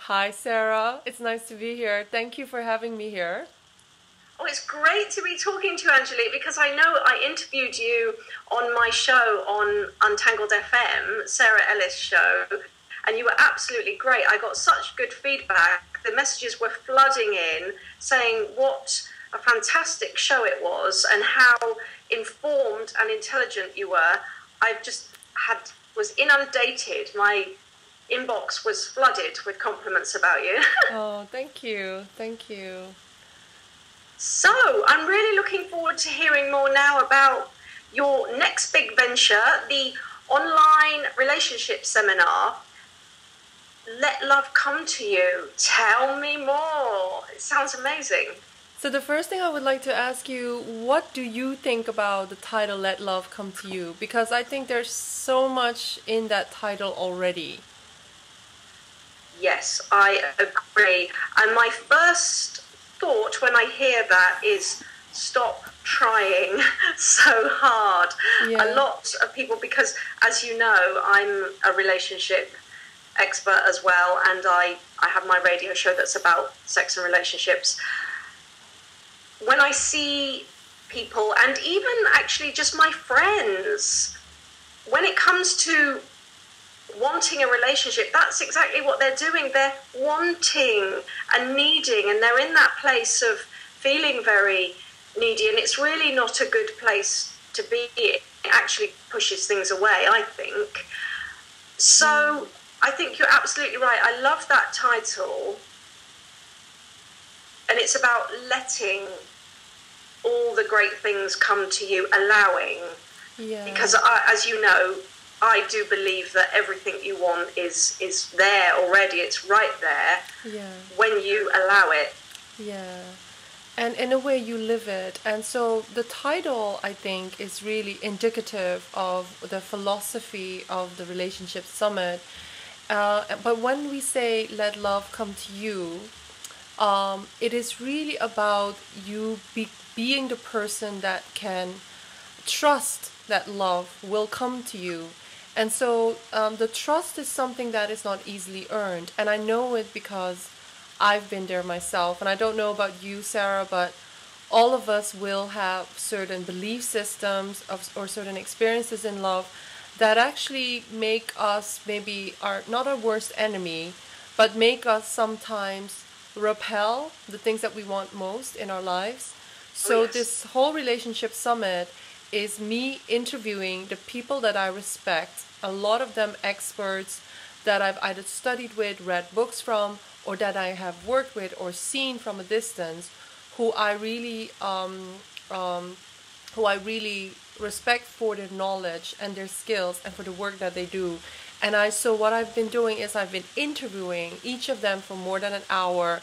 Hi, Sarah. It's nice to be here. Thank you for having me here. Oh, it's great to be talking to you, Angelique, because I know I interviewed you on my show on Untangled FM, Sara Ellis show, and you were absolutely great. I got such good feedback. The messages were flooding in saying what a fantastic show it was and how informed and intelligent you were. Was inundated. My inbox was flooded with compliments about you. Oh, thank you. Thank you. So, I'm really looking forward to hearing more now about your next big venture, the online relationship seminar, Let Love Come to You. Tell me more. It sounds amazing. So the first thing I would like to ask you, what do you think about the title Let Love Come to You? Because I think there's so much in that title already. Yes, I agree. And my first thought when I hear that is stop trying so hard. Yeah. A lot of people, because as you know, I'm a relationship expert as well, and I have my radio show that's about sex and relationships. When I see people, and even actually just my friends, when it comes to wanting a relationship, that's exactly what they're doing. They're wanting and needing, and they're in that place of feeling very needy, and it's really not a good place to be. It actually pushes things away, I think. So I think you're absolutely right. I love that title, and it's about letting all the great things come to you, allowing. Yeah. Because as you know, I do believe that everything you want is there already. It's right there. Yeah. When you allow it. Yeah. And in a way you live it. And so the title, I think, is really indicative of the philosophy of the Relationship Summit. But when we say let love come to you, it is really about you being the person that can trust that love will come to you. And so the trust is something that is not easily earned. And I know it because I've been there myself. And I don't know about you, Sarah, but all of us will have certain belief systems or certain experiences in love that actually make us maybe not our worst enemy, but make us sometimes repel the things that we want most in our lives. So yes. This whole relationship summit is me interviewing the people that I respect, a lot of them experts that I've either studied with, read books from, or that I have worked with or seen from a distance, who I really respect for their knowledge and their skills and for the work that they do. And so what I've been doing is I've been interviewing each of them for more than an hour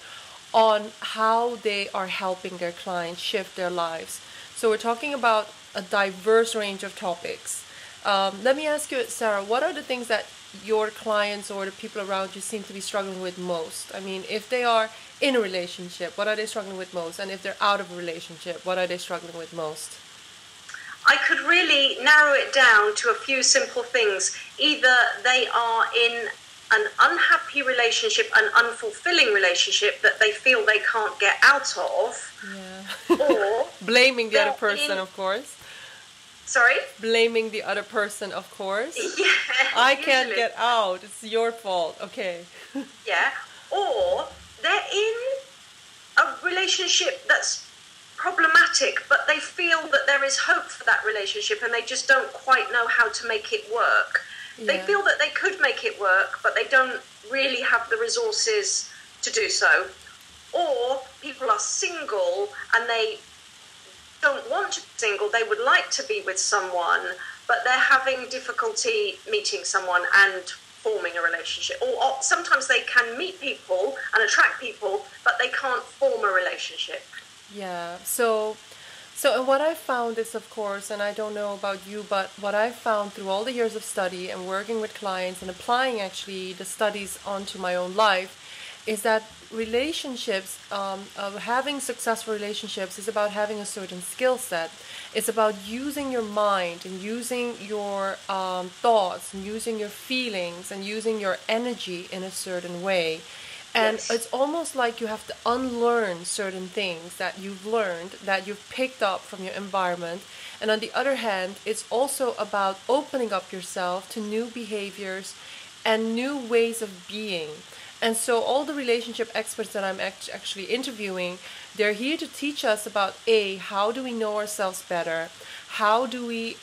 on how they are helping their clients shift their lives. So we're talking about a diverse range of topics. Let me ask you, Sarah, what are the things that your clients or the people around you seem to be struggling with most? I mean, if they are in a relationship, what are they struggling with most? And if they're out of a relationship, what are they struggling with most? I could really narrow it down to a few simple things. Either they are in an unhappy relationship, an unfulfilling relationship that they feel they can't get out of, yeah. or blaming the other person, of course. Sorry? Blaming the other person, of course. Yeah. I can't get out. It's your fault. Okay. Yeah. Or they're in a relationship that's problematic, but they feel that there is hope for that relationship and they just don't quite know how to make it work. Yeah. They feel that they could make it work, but they don't really have the resources to do so. Or people are single and they don't want to be single, they would like to be with someone, but they're having difficulty meeting someone and forming a relationship. Or sometimes they can meet people and attract people, but they can't form a relationship. Yeah, so what I found is, of course, and I don't know about you, but what I found through all the years of study and working with clients and applying actually the studies onto my own life is that relationships, having successful relationships is about having a certain skill set. It's about using your mind and using your thoughts and using your feelings and using your energy in a certain way. And Yes. it's almost like you have to unlearn certain things that you've learned, that you've picked up from your environment. And on the other hand, it's also about opening up yourself to new behaviors and new ways of being. And so all the relationship experts that I'm actually interviewing, they're here to teach us about A, how do we know ourselves better? How do we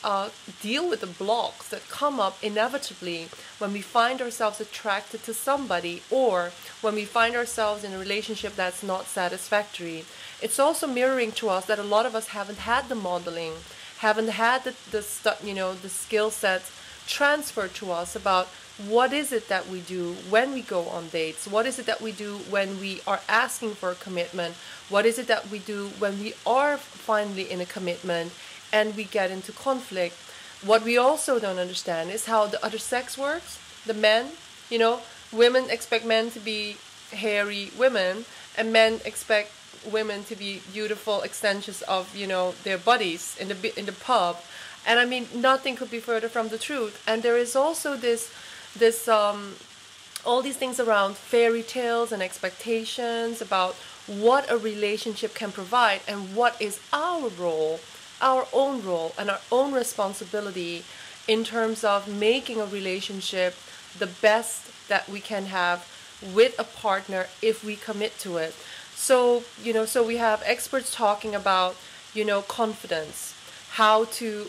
deal with the blocks that come up inevitably when we find ourselves attracted to somebody, or when we find ourselves in a relationship that's not satisfactory? It's also mirroring to us that a lot of us haven't had the modeling, haven't had the skill sets transferred to us about what is it that we do when we go on dates? What is it that we do when we are asking for a commitment? What is it that we do when we are finally in a commitment and we get into conflict? What we also don't understand is how the other sex works. The men, women expect men to be hairy women, and men expect women to be beautiful extensions of, their bodies in the pub. And I mean, nothing could be further from the truth. And there is also this all these things around fairy tales and expectations about what a relationship can provide and what is our role, our own role and our own responsibility in terms of making a relationship the best that we can have with a partner if we commit to it. So, so we have experts talking about, confidence, how to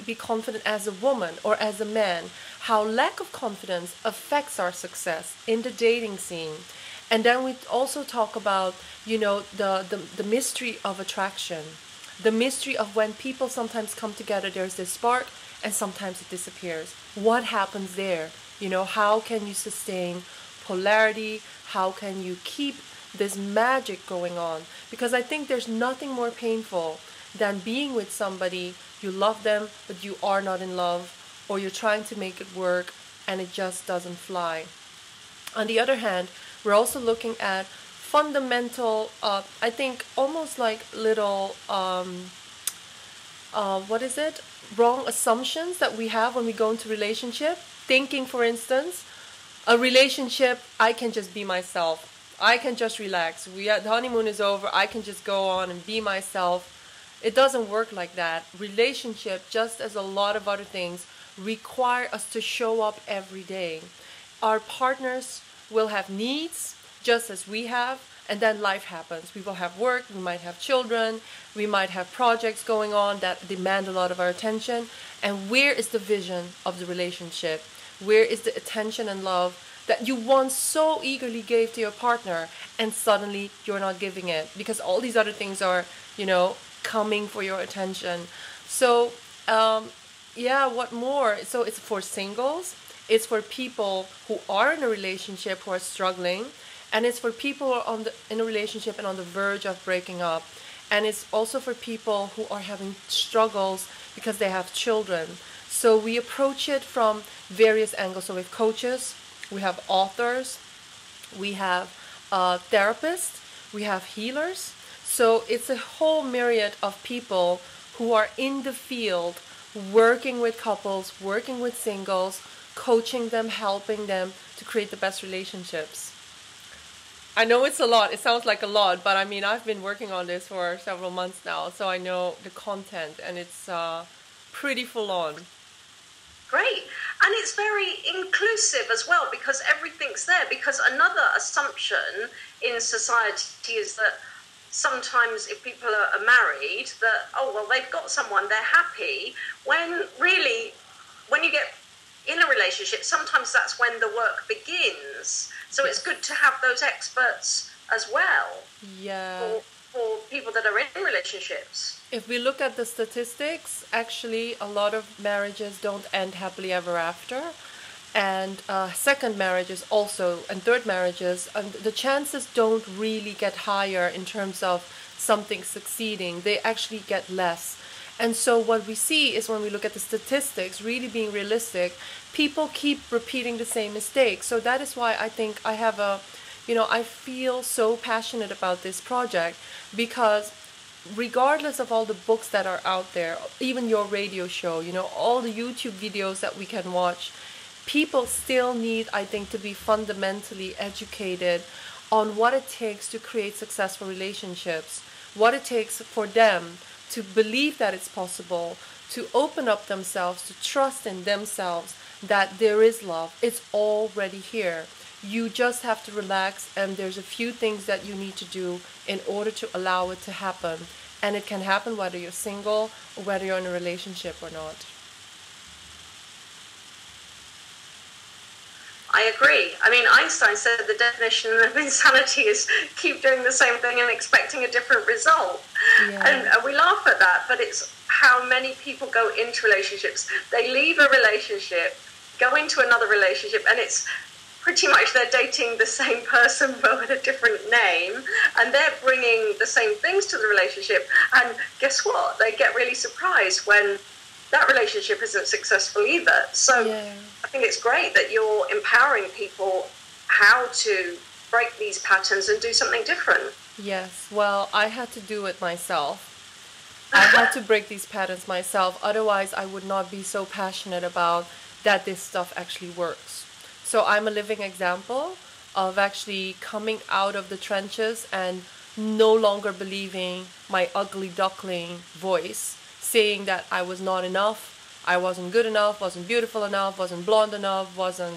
be confident as a woman or as a man, how lack of confidence affects our success in the dating scene. And then we also talk about, the mystery of attraction, the mystery of when people sometimes come together, there's this spark and sometimes it disappears. What happens there? How can you sustain polarity? How can you keep this magic going on? Because I think there's nothing more painful than being with somebody, you love them, but you are not in love, or you're trying to make it work and it just doesn't fly. On the other hand, we're also looking at fundamental, I think almost like little, wrong assumptions that we have when we go into relationship. Thinking, for instance, a relationship, I can just be myself. I can just relax. The honeymoon is over. I can just go on and be myself. It doesn't work like that. Relationship, just as a lot of other things, require us to show up every day. Our partners will have needs, just as we have, and then life happens. We will have work, we might have children, we might have projects going on that demand a lot of our attention. And where is the vision of the relationship? Where is the attention and love that you once so eagerly gave to your partner, and suddenly you're not giving it because all these other things are, coming for your attention? So, what more? So it's for singles, it's for people who are in a relationship who are struggling, and it's for people who are in a relationship and on the verge of breaking up. And it's also for people who are having struggles because they have children. So we approach it from various angles. So we have coaches, we have authors, we have therapists, we have healers. So it's a whole myriad of people who are in the field, working with couples, working with singles, coaching them, helping them to create the best relationships. I know it's a lot. It sounds like a lot, but I mean, I've been working on this for several months now, so I know the content, and it's pretty full on. Great. And it's very inclusive as well, because everything's there. Because another assumption in society is that sometimes if people are married, that, they've got someone, they're happy, when really, when you get in a relationship, sometimes that's when the work begins. So it's good to have those experts as well. Yeah. For people that are in relationships. If we look at the statistics, actually a lot of marriages don't end happily ever after. And second marriages also, and third marriages, the chances don't really get higher in terms of something succeeding. They actually get less. And so what we see is, when we look at the statistics, really being realistic, people keep repeating the same mistakes. So that is why I think I have I feel so passionate about this project, because regardless of all the books that are out there, even your radio show, all the YouTube videos that we can watch, people still need, I think, to be fundamentally educated on what it takes to create successful relationships, what it takes for them to believe that it's possible, to open up themselves, to trust in themselves that there is love. It's already here. You just have to relax, and there's a few things that you need to do in order to allow it to happen. And it can happen whether you're single or whether you're in a relationship or not. I agree. I mean, Einstein said the definition of insanity is keep doing the same thing and expecting a different result. Yeah. And we laugh at that, but it's how many people go into relationships. They leave a relationship, go into another relationship, and it's pretty much they're dating the same person but with a different name, and they're bringing the same things to the relationship. And guess what? They get really surprised when that relationship isn't successful either. So yeah. I think it's great that you're empowering people how to break these patterns and do something different. Yes, well, I had to do it myself. I had to break these patterns myself. Otherwise, I would not be so passionate about that this stuff actually works. So I'm a living example of actually coming out of the trenches and no longer believing my ugly duckling voice, saying that I was not enough, I wasn't good enough, wasn't beautiful enough, wasn't blonde enough, wasn't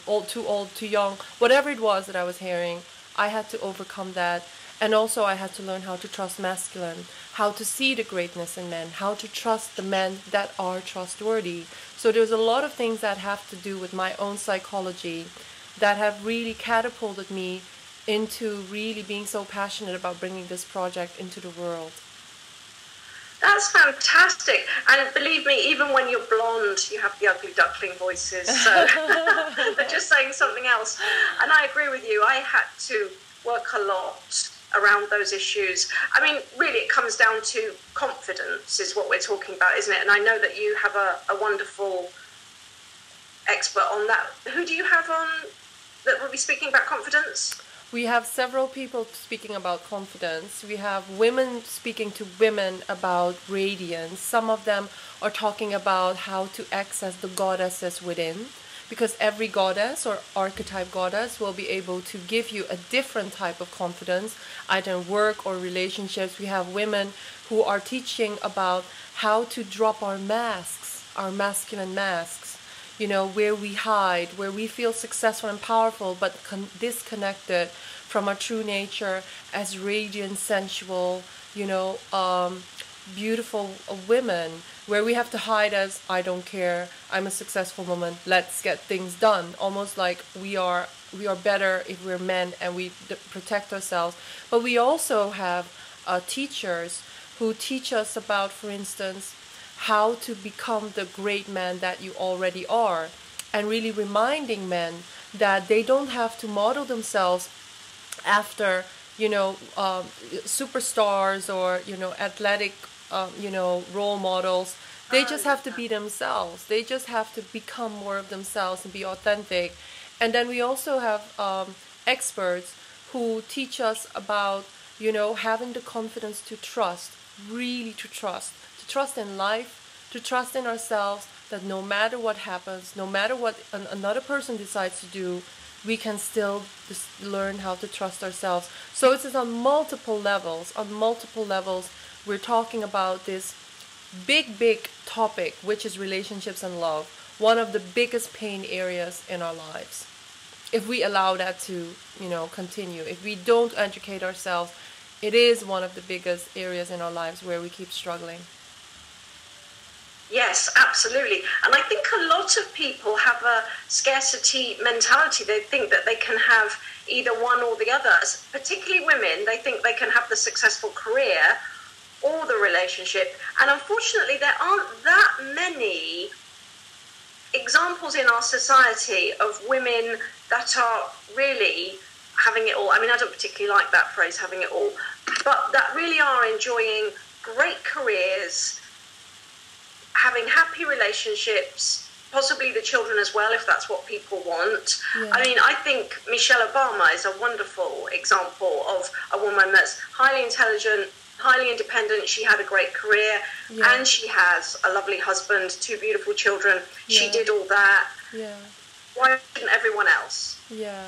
old, too young, whatever it was that I was hearing. I had to overcome that. And also I had to learn how to trust masculine, how to see the greatness in men, how to trust the men that are trustworthy. So there's a lot of things that have to do with my own psychology that have really catapulted me into really being so passionate about bringing this project into the world. That's fantastic. And believe me, even when you're blonde, you have the ugly duckling voices. So they're just saying something else. And I agree with you. I had to work a lot around those issues. I mean, really, it comes down to confidence is what we're talking about, isn't it? And I know that you have a wonderful expert on that. Who do you have on that will be speaking about confidence? We have several people speaking about confidence. We have women speaking to women about radiance. Some of them are talking about how to access the goddesses within, because every goddess or archetype goddess will be able to give you a different type of confidence, either in work or relationships. We have women who are teaching about how to drop our masks, our masculine masks, you know, where we hide, where we feel successful and powerful, but disconnected from our true nature as radiant, sensual, you know, beautiful women, where we have to hide as, I don't care, I'm a successful woman, let's get things done. Almost like we are better if we're men and we protect ourselves. But we also have teachers who teach us about, for instance, how to become the great man that you already are, and really reminding men that they don't have to model themselves after, you know, superstars or, you know, athletic, you know, role models. They just have to be themselves. They just have to become more of themselves and be authentic. And then we also have experts who teach us about, you know, having the confidence to trust, really to trust in life, to trust in ourselves, that no matter what happens, no matter what another person decides to do, we can still just learn how to trust ourselves. So it's on multiple levels. On multiple levels, we're talking about this big topic, which is relationships and love. One of the biggest pain areas in our lives. If we allow that to, you know, continue, if we don't educate ourselves, it is one of the biggest areas in our lives where we keep struggling. Yes, absolutely. And I think a lot of people have a scarcity mentality. They think that they can have either one or the other. Particularly women, they think they can have the successful career or the relationship. And unfortunately, there aren't that many examples in our society of women that are really having it all. I mean, I don't particularly like that phrase, having it all, but that really are enjoying great careers, having happy relationships, possibly the children as well, if that's what people want. Yeah. I mean, I think Michelle Obama is a wonderful example of a woman that's highly intelligent, highly independent. She had a great career, and she has a lovely husband, 2 beautiful children. She did all that. why shouldn't everyone else? Yeah.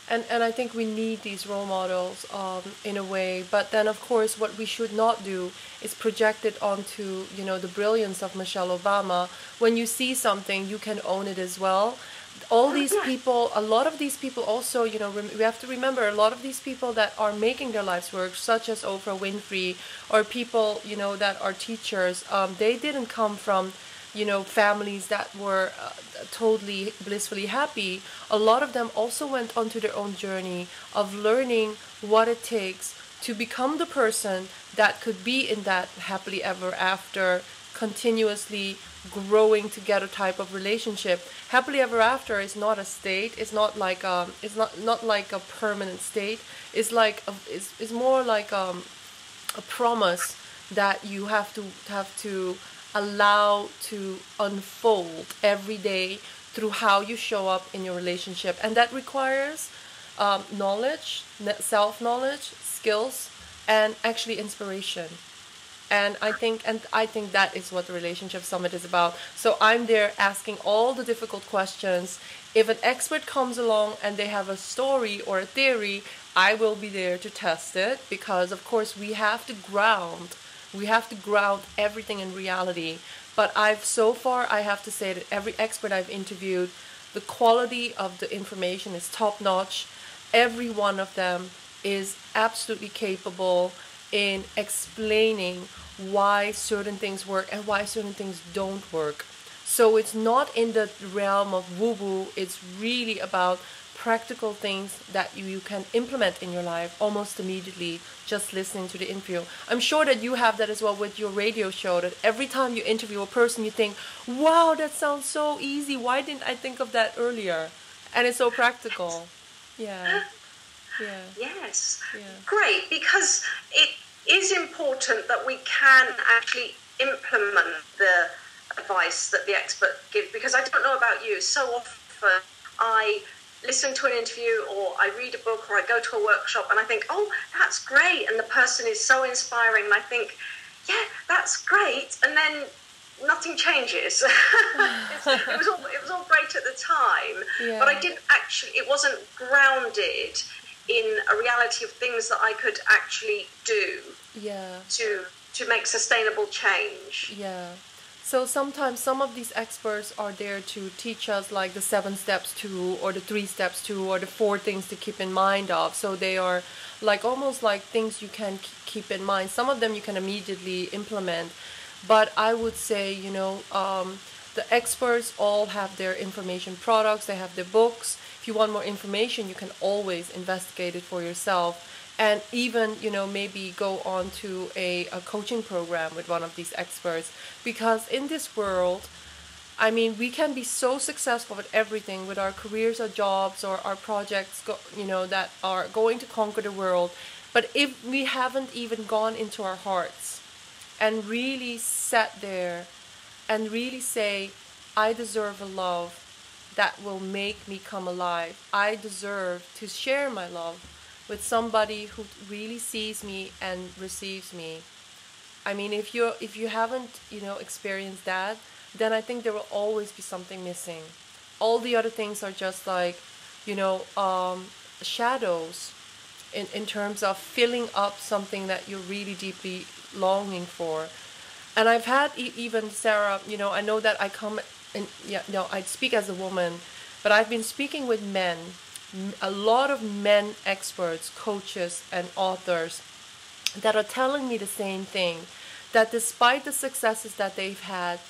And I think we need these role models in a way. But then, of course, what we should not do is project it onto, the brilliance of Michelle Obama. When you see something, you can own it as well. All these people, a lot of these people also, we have to remember a lot of these people that are making their lives work, such as Oprah Winfrey, or people, that are teachers, they didn't come from families that were totally blissfully happy. A lot of them also went onto their own journey of learning what it takes to become the person that could be in that happily ever after, continuously growing together type of relationship. Happily ever after is not a state. It's not like not like a permanent state. It's like it's more like a promise that you have to allow to unfold every day through how you show up in your relationship, and that requires knowledge, self-knowledge, skills, and actually inspiration. And I think that is what the Relationship Summit is about. So I'm there asking all the difficult questions. If an expert comes along and they have a story or a theory, I will be there to test it, because of course we have to ground everything in reality. But so far I have to say that every expert I've interviewed, the quality of the information is top notch. Every one of them is absolutely capable in explaining why certain things work and why certain things don't work. So it's not in the realm of woo-woo, it's really about practical things that you can implement in your life almost immediately just listening to the interview. I'm sure that you have that as well with your radio show, that every time you interview a person you think, wow, that sounds so easy, why didn't I think of that earlier? And it's so practical. Yeah. Yeah. Yes. Yeah. Great, because it is important that we can actually implement the advice that the expert gives, because I don't know about you, so often I listen to an interview or I read a book or I go to a workshop and I think, oh, that's great, and the person is so inspiring, and I think, yeah, that's great, and then nothing changes. it was all great at the time, Yeah. but it wasn't grounded in a reality of things that I could actually do Yeah. to make sustainable change. Yeah. So sometimes some of these experts are there to teach us like the 7 steps to, or the 3 steps to, or the 4 things to keep in mind of. So they are like almost like things you can keep in mind. Some of them you can immediately implement. But I would say, the experts all have their information products, they have their books. If you want more information, you can always investigate it for yourself. And even, maybe go on to a coaching program with one of these experts. Because in this world, I mean, we can be so successful with everything, with our careers, our jobs, or our projects, that are going to conquer the world. But if we haven't even gone into our hearts and really sat there and really say, I deserve a love that will make me come alive. I deserve to share my love with somebody who really sees me and receives me. I mean, if you haven't, experienced that, then I think there will always be something missing. All the other things are just like, shadows in terms of filling up something that you're really deeply longing for. And I've had even Sarah, I know that I come and I speak as a woman, but I've been speaking with men, a lot of men experts, coaches, and authors that are telling me the same thing, that despite the successes that they've had,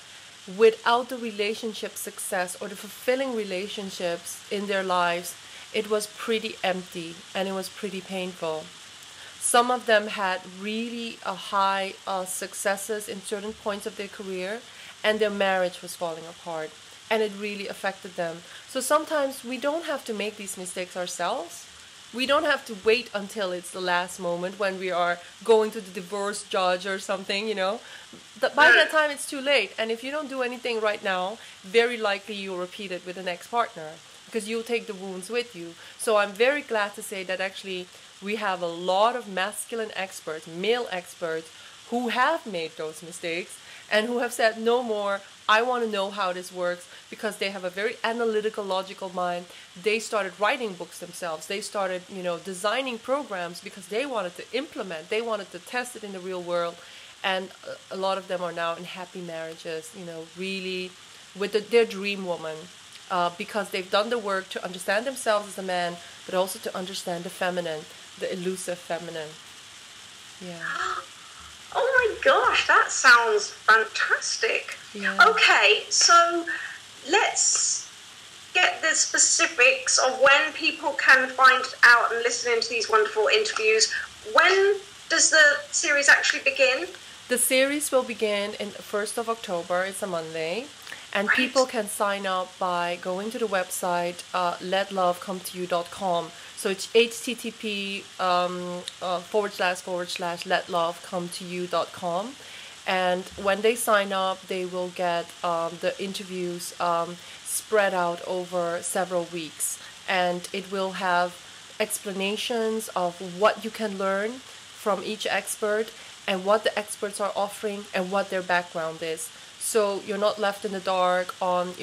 without the relationship success or the fulfilling relationships in their lives, it was pretty empty and it was pretty painful. Some of them had really high successes in certain points of their career, and their marriage was falling apart, and it really affected them. So sometimes we don't have to make these mistakes ourselves. We don't have to wait until it's the last moment when we are going to the divorce judge or something, By that time, it's too late. And if you don't do anything right now, very likely you'll repeat it with the next partner, because you'll take the wounds with you. So I'm very glad to say that actually we have a lot of masculine experts, male experts, who have made those mistakes and who have said no more. I want to know how this works, because they have a very analytical, logical mind. They started writing books themselves. They started, designing programs because they wanted to implement. They wanted to test it in the real world. And a lot of them are now in happy marriages, really with their dream woman, because they've done the work to understand themselves as a man, but also to understand the feminine, the elusive feminine. Yeah. Oh my gosh, that sounds fantastic. Yeah. Okay, so let's get the specifics of when people can find out and listen into these wonderful interviews. When does the series actually begin? The series will begin in the 1st of October. It's a Monday. And Right. people can sign up by going to the website letlovecometoyou.com. So it's http / letlovecometoyou.com. And when they sign up, they will get the interviews spread out over several weeks. And it will have explanations of what you can learn from each expert, and what the experts are offering, and what their background is. So you're not left in the dark on,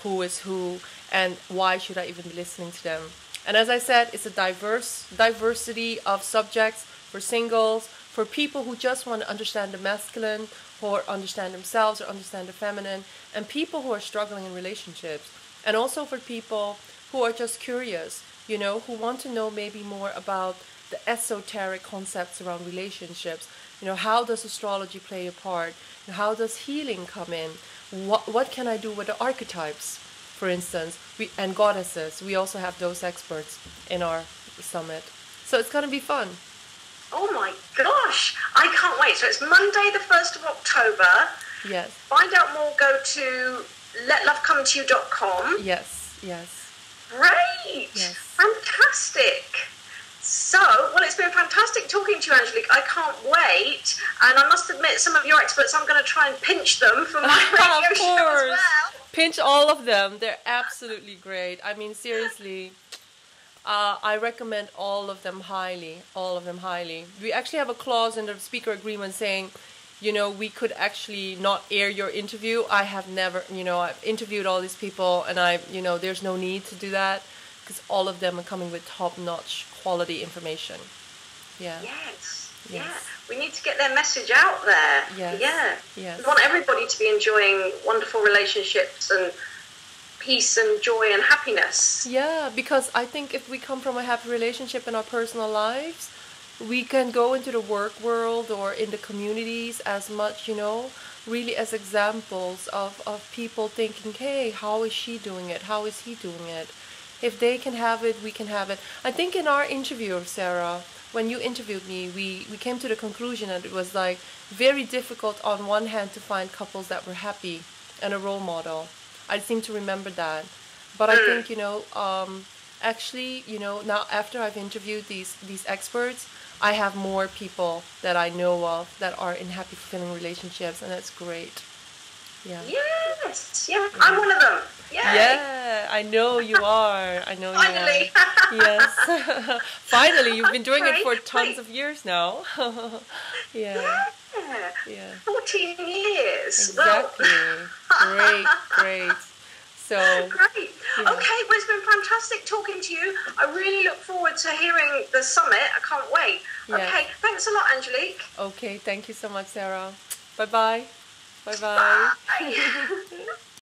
who is who and why should I even be listening to them. And as I said, it's a diversity of subjects for singles, for people who just want to understand the masculine, or understand themselves, or understand the feminine, and people who are struggling in relationships. And also for people who are just curious, who want to know maybe more about the esoteric concepts around relationships. How does astrology play a part? How does healing come in? What can I do with the archetypes, for instance, and goddesses? We also have those experts in our summit. So it's going to be fun. Oh my gosh, I can't wait. So it's Monday the 1st of October. Yes. Find out more, go to letlovecometoyou.com. Yes. Great. Yes. Fantastic. So, well, it's been fantastic talking to you, Angelique. I can't wait. And I must admit, some of your experts, I'm going to try and pinch them for my radio show as well. Pinch all of them. They're absolutely great. I mean, seriously, I recommend all of them highly. All of them highly. We actually have a clause in the speaker agreement saying, we could actually not air your interview. I have never, I've interviewed all these people, and there's no need to do that, because all of them are coming with top-notch quality information. Yeah. Yes. Yeah. We need to get their message out there. Yes. Yeah. Yes. We want everybody to be enjoying wonderful relationships and peace and joy and happiness. Yeah, because I think if we come from a happy relationship in our personal lives, we can go into the work world or in the communities as much, really as examples of people thinking, hey, how is she doing it? How is he doing it? If they can have it, we can have it. I think in our interview, Sarah, when you interviewed me, we came to the conclusion that it was like very difficult on one hand to find couples that were happy and a role model. I seem to remember that. But I think, actually, now after I've interviewed these experts, I have more people that I know of that are in happy, fulfilling relationships, and that's great. Yeah. Yes. Yeah. I'm one of them. Yay. Yeah, I know you are. Finally. Yes. Finally, you've been doing it for Great. tons of years now. Yeah. 14 years. Exactly. Well. Great. So. Great. Yeah. Okay, well, it's been fantastic talking to you. I really look forward to hearing the summit. I can't wait. Yeah. Okay, thanks a lot, Angelique. Okay, thank you so much, Sarah. Bye-bye. Bye-bye. Bye.